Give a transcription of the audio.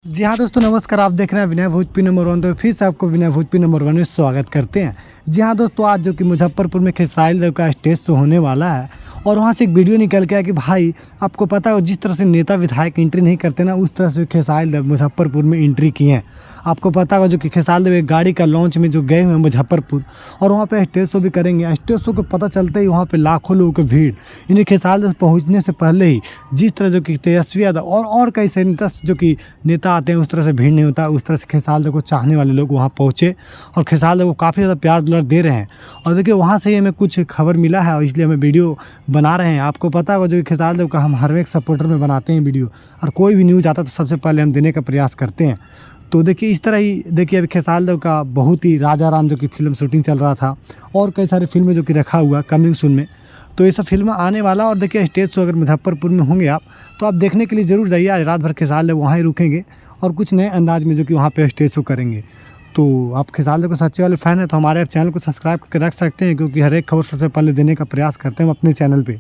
जी हाँ दोस्तों, नमस्कार। आप देख रहे हैं विनय भोजपुरी नंबर 1। तो फिर से आपको विनय भोजपुरी नंबर 1 में स्वागत करते हैं। जी हाँ दोस्तों, आज जो कि मुजफ्फरपुर में खेसारी लाल का स्टेज शो होने वाला है और वहाँ से एक वीडियो निकल के आया कि भाई आपको पता है जिस तरह से नेता विधायक एंट्री नहीं करते ना, उस तरह से खेसारी लाल मुजफ्फरपुर में एंट्री किए हैं। आपको पता होगा जो कि खेसारी लाल एक गाड़ी का लॉन्च में जो गए हुए हैं मुजफ्फरपुर और वहाँ पे स्टेज शो भी करेंगे। स्टेज शो को पता चलते ही वहाँ पे लाखों लोगों की भीड़। इन्हें खेसारी लाल पहुँचने से पहले ही जिस तरह जो कि तेजस्वी यादव और कई सारे नेता जो कि नेता आते हैं उस तरह से भीड़ नहीं होता। उस तरह से खेसारी लाल को चाहने वाले लोग वहाँ पहुँचे और खेसारी लाल को काफ़ी ज़्यादा प्यार दुलार दे रहे हैं। और देखिए वहाँ से ही हमें कुछ खबर मिला है और इसलिए हमें वीडियो बना रहे हैं। आपको पता होगा जो कि खेसारी लाल का हम हर एक सपोर्टर में बनाते हैं वीडियो, और कोई भी न्यूज़ आता तो सबसे पहले हम देने का प्रयास करते हैं। तो देखिए इस तरह ही देखिए अभी खेसारी लाल का बहुत ही राजा राम जो कि फिल्म शूटिंग चल रहा था और कई सारी फिल्में जो कि रखा हुआ कमिंग सून में। तो ये सब फिल्म आने वाला। और देखिए स्टेज शो अगर मुजफ्फरपुर में होंगे आप तो आप देखने के लिए ज़रूर जाइए। आज रात भर खेसारी लाल वहाँ ही रुकेंगे और कुछ नए अंदाज में जो कि वहाँ पे स्टेज शो करेंगे। तो आप खेसारी लाल के सच्चे वाले फ़ैन हैं तो हमारे चैनल को सब्सक्राइब करके रख सकते हैं, क्योंकि हर एक खबर सबसे पहले देने का प्रयास करते हैं हम अपने चैनल पे।